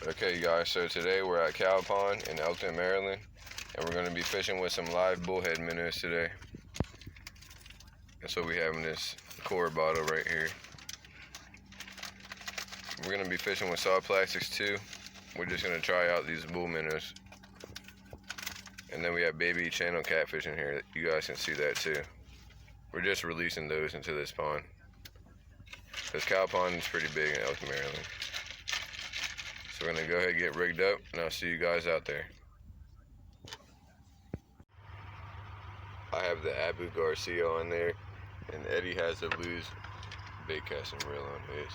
Okay guys, so today we're at Cow Pond in Elkton, Maryland, and we're going to be fishing with some live bullhead minnows today. And so we have in this core bottle right here. We're going to be fishing with soft plastics too. We're just going to try out these bull minnows. And then we have baby channel catfish in here. You guys can see that too. We're just releasing those into this pond. This Cow Pond is pretty big in Elkton, Maryland. So we're going to go ahead and get rigged up, and I'll see you guys out there. I have the Abu Garcia on there, and Eddie has the Blues bait casting reel on his.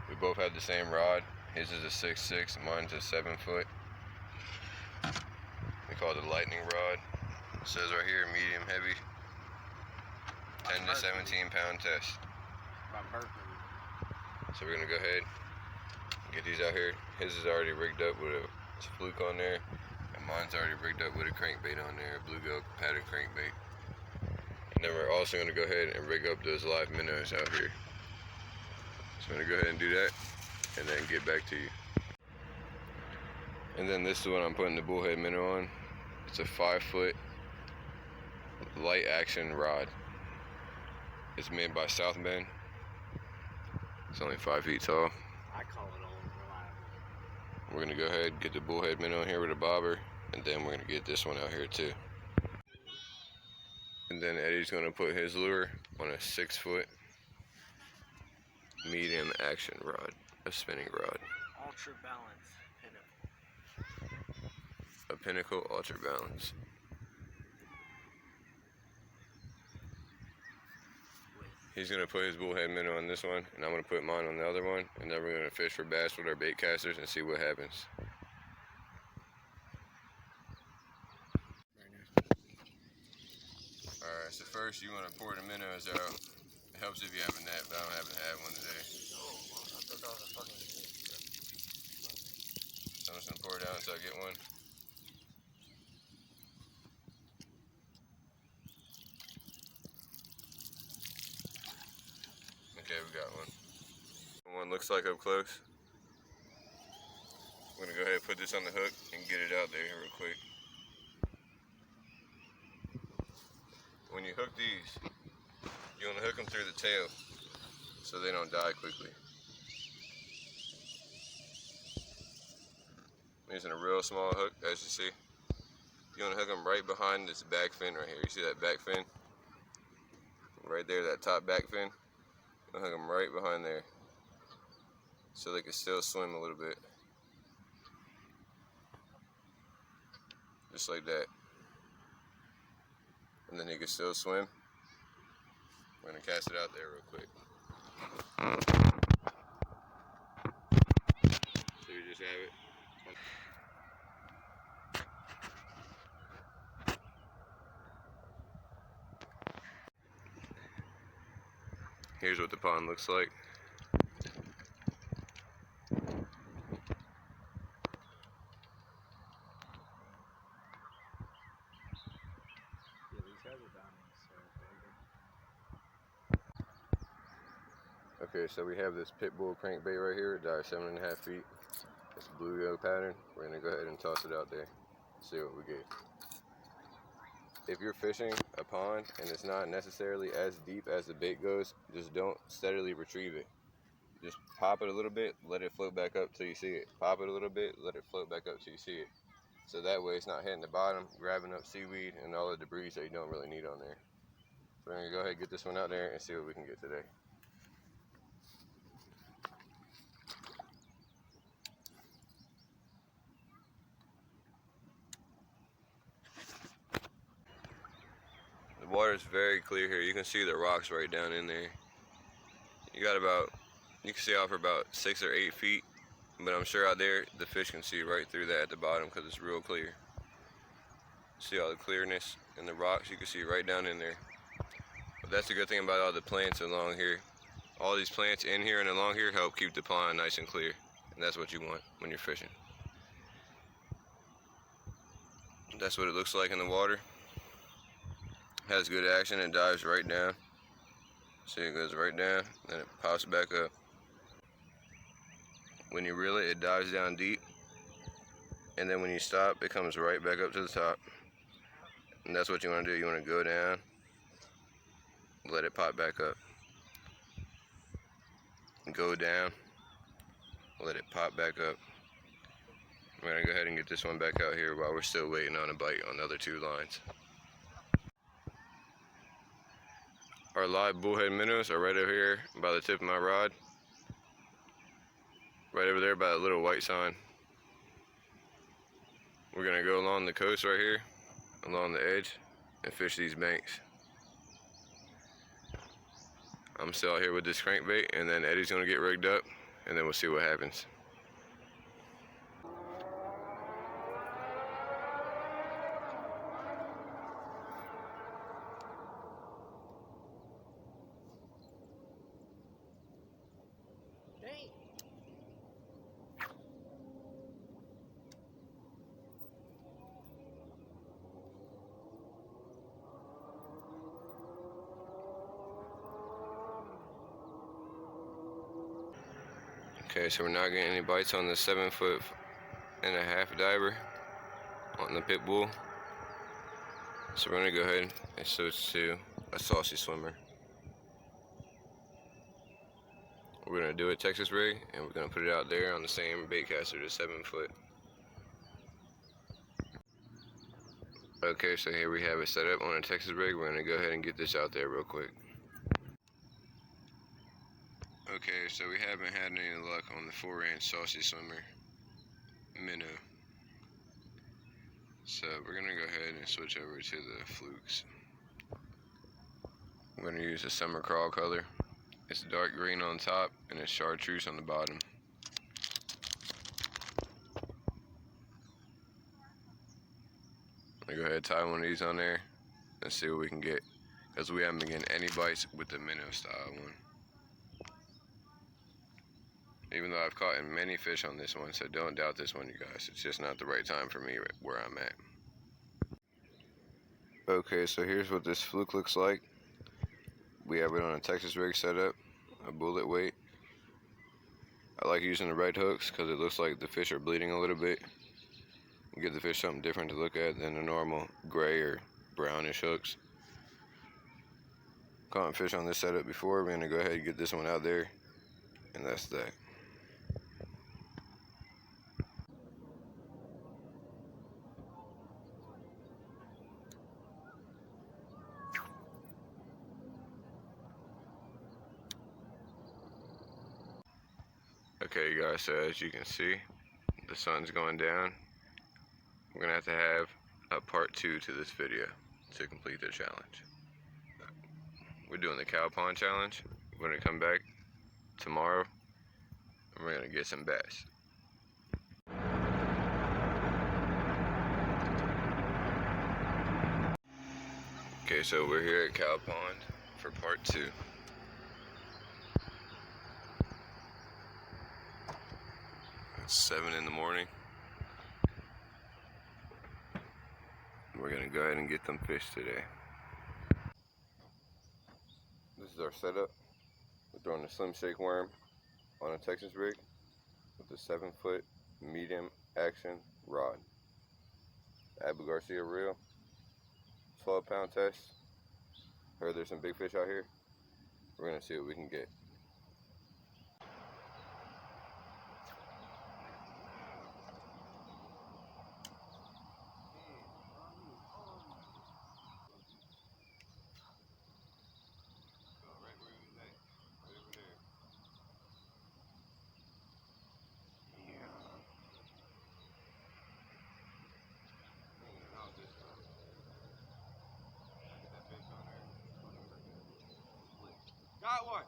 We both have the same rod. His is a 6'6", mine's a 7 foot. We call it a lightning rod. It says right here, medium heavy, 10 to 17 pound test. So we're gonna go ahead and get these out here. His is already rigged up with a fluke on there, and mine's already rigged up with a crankbait on there, a bluegill pattern crankbait. And then we're also gonna go ahead and rig up those live minnows out here. So I'm gonna go ahead and do that, and then get back to you. And then this is what I'm putting the bullhead minnow on. It's a 5 foot light action rod. It's made by South Bend. It's only 5 feet tall. I call it all reliable. We're gonna go ahead and get the bullhead minnow here with a bobber, and then we're gonna get this one out here too. And then Eddie's gonna put his lure on a 6 foot medium action rod, a spinning rod. Ultra balance pinnacle. A Pinnacle Ultra Balance. He's gonna put his bullhead minnow on this one, and I'm gonna put mine on the other one, and then we're gonna fish for bass with our bait casters and see what happens. Alright, so first you wanna pour the minnows out. It helps if you have a net, but I don't happen to have one today. I thought that was a fucking... So I'm just gonna pour it out until I get one. Okay, we got one. One looks like up close. I'm gonna go ahead and put this on the hook and get it out there real quick. When you hook these, you wanna hook them through the tail so they don't die quickly. I'm using a real small hook, as you see. You wanna hook them right behind this back fin right here. You see that back fin? Right there, that top back fin. I'll hook them right behind there so they can still swim a little bit. Just like that. And then he can still swim. We're gonna cast it out there real quick. So you just have it. Here's what the pond looks like. Okay, so we have this pit bull crankbait right here. It dives 7.5 feet. It's a bluegill pattern. We're gonna go ahead and toss it out there. See what we get. If you're fishing a pond and it's not necessarily as deep as the bait goes, just don't steadily retrieve it. Just pop it a little bit, let it float back up till you see it. Pop it a little bit, let it float back up till you see it. So that way it's not hitting the bottom, grabbing up seaweed and all the debris that you don't really need on there. So we're gonna go ahead and get this one out there and see what we can get today. The water is very clear here. You can see the rocks right down in there. You can see out for about 6 or 8 feet, but I'm sure out there the fish can see right through that at the bottom because it's real clear. See all the clearness in the rocks, you can see right down in there. But that's the good thing about all the plants along here. All these plants in here and along here help keep the pond nice and clear, and that's what you want when you're fishing. That's what it looks like in the water. Has good action and dives right down. See, it goes right down, then it pops back up. When you reel it, it dives down deep, and then when you stop, it comes right back up to the top. And that's what you want to do. You want to go down, let it pop back up. Go down, let it pop back up. We're going to go ahead and get this one back out here while we're still waiting on a bite on the other two lines. Our live bullhead minnows are right over here by the tip of my rod. Right over there by that little white sign. We're going to go along the coast right here, along the edge, and fish these banks. I'm still out here with this crankbait, and then Eddie's going to get rigged up, and then we'll see what happens. Dang. Okay, so we're not getting any bites on the 7.5 diver on the pit bull. So we're going to go ahead and switch to a saucy swimmer. We're going to do a Texas rig, and we're going to put it out there on the same bait caster, the 7-foot. Okay, so here we have it set up on a Texas rig. We're going to go ahead and get this out there real quick. Okay, so we haven't had any luck on the 4-inch saucy swimmer minnow. So we're going to go ahead and switch over to the flukes. I'm going to use a summer crawl color. It's dark green on top and it's chartreuse on the bottom. I'm going to go ahead and tie one of these on there and see what we can get, because we haven't been getting any bites with the minnow style one. Even though I've caught many fish on this one, so don't doubt this one, you guys. It's just not the right time for me where I'm at. Okay, so here's what this fluke looks like. We have it on a Texas rig setup, a bullet weight. I like using the red hooks because it looks like the fish are bleeding a little bit. Give the fish something different to look at than the normal gray or brownish hooks. Caught fish on this setup before. We're going to go ahead and get this one out there, and that's that. Okay, you guys, so as you can see, the sun's going down. We're going to have a part 2 to this video to complete the challenge. We're doing the cow pond challenge. We're going to come back tomorrow and we're going to get some bass. Okay, so we're here at cow pond for part 2. It's 7 in the morning. We're going to go ahead and get them fish today. This is our setup. We're throwing a Slim Shake worm on a Texas rig with a 7-foot medium action rod. Abu Garcia reel, 12-pound test. Heard there's some big fish out here. We're gonna see what we can get. Got one.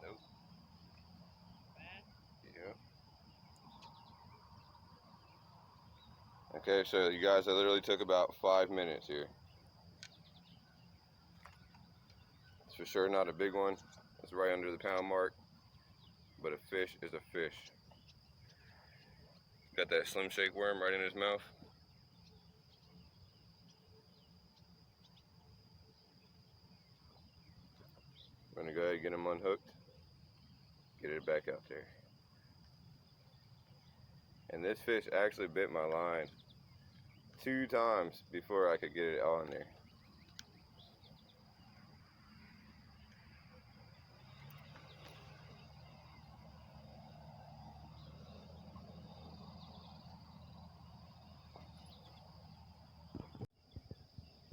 Nope. Yeah. Okay, so you guys, I literally took about 5 minutes here. It's for sure not a big one. It's right under the pound mark. But a fish is a fish. Got that Slim Shake worm right in his mouth. We're gonna go ahead and get him unhooked, get it back out there. And this fish actually bit my line 2 times before I could get it on there.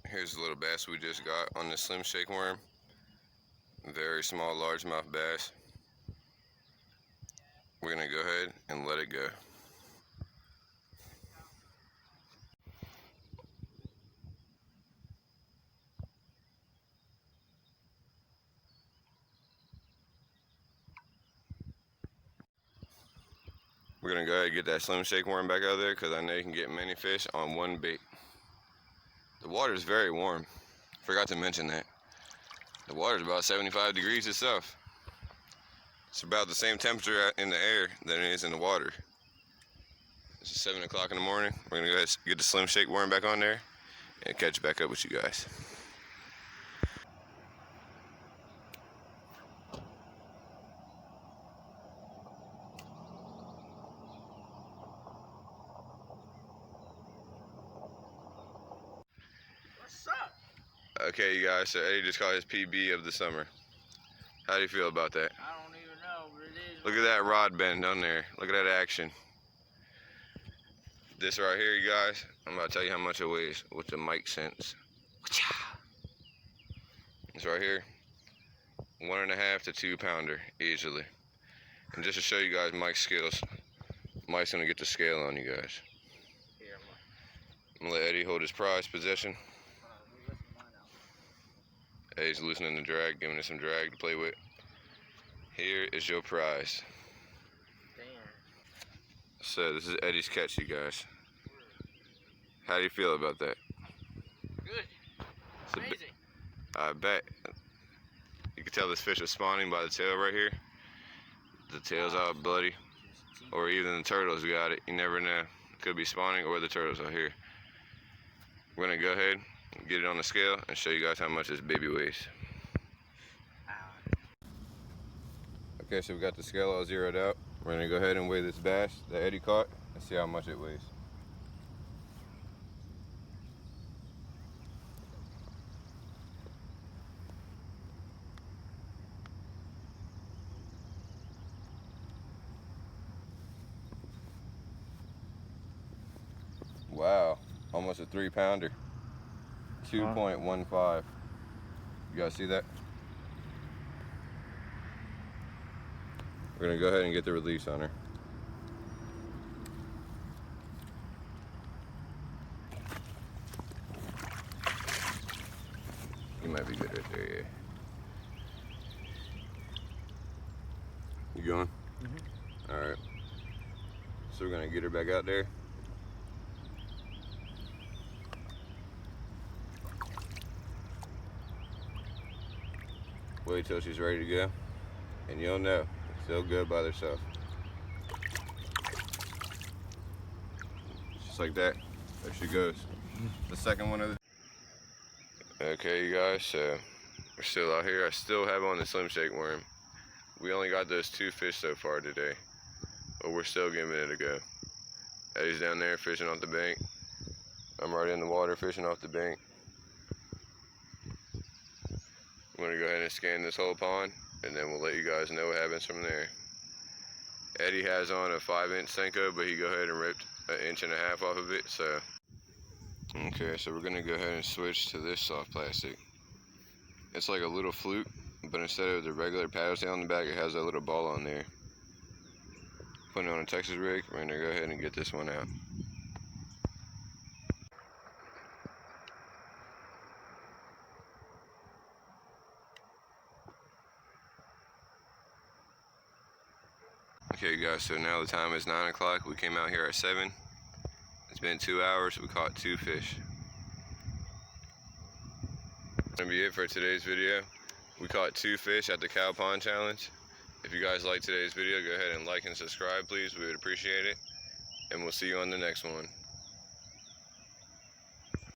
Here's the little bass we just got on the Slim Shake worm. Very small largemouth bass. We're gonna go ahead and let it go. We're gonna go ahead and get that Slim Shake worm back out there because I know you can get many fish on one bait. The water is very warm. Forgot to mention that. The water is about 75 degrees itself. It's about the same temperature in the air than it is in the water. It's 7 o'clock in the morning. We're gonna go ahead and get the Slim Shake worm back on there and catch back up with you guys. What's up? Okay, you guys, so Eddie just caught his PB of the summer. How do you feel about that? I don't even know, but it is. Look at that rod bend down there. Look at that action. This right here, you guys, I'm about to tell you how much it weighs with the mic sense. This right here, 1.5 to 2 pounder easily. And just to show you guys Mike's skills, Mike's gonna get the scale on you guys. Here, I'm gonna let Eddie hold his prize possession. Eddie's loosening the drag, giving it some drag to play with. Here is your prize. damn. So this is Eddie's catch, you guys. How do you feel about that? Good. It's Amazing. I bet. You can tell this fish is spawning by the tail right here. The tail's all bloody. Or even the turtles got it. You never know. Could be spawning or the turtles are here. We're gonna go ahead and get it on the scale and show you guys how much this baby weighs. Okay, so we got the scale all zeroed out. We're gonna go ahead and weigh this bass that Eddie caught and see how much it weighs. Wow, almost a 3 pounder. 2.15. You guys see that? We're gonna go ahead and get the release on her. You might be good right there, yeah. You going? Mm-hmm. All right. So we're gonna get her back out there. Wait till she's ready to go, and you'll know they'll go by themselves. Just like that. There she goes. The second one of the. Okay, you guys. So we're still out here. I still have on the Slim Shake worm. We only got those 2 fish so far today, but we're still giving it a go. Eddie's down there fishing off the bank. I'm right in the water fishing off the bank. I'm gonna go ahead and scan this whole pond, and then we'll let you guys know what happens from there. Eddie has on a 5-inch Senko, but he go ahead and ripped 1.5 inches off of it, so. Okay, so we're gonna go ahead and switch to this soft plastic. It's like a little flute, but instead of the regular paddle tail on the back, it has a little ball on there. Putting it on a Texas rig, we're gonna go ahead and get this one out. Okay guys, so now the time is 9 o'clock. We came out here at 7. It's been 2 hours. We caught 2 fish. That's gonna be it for today's video. We caught 2 fish at the Cow Pond Challenge. If you guys like today's video, go ahead and like and subscribe, please. We would appreciate it. and we'll see you on the next one.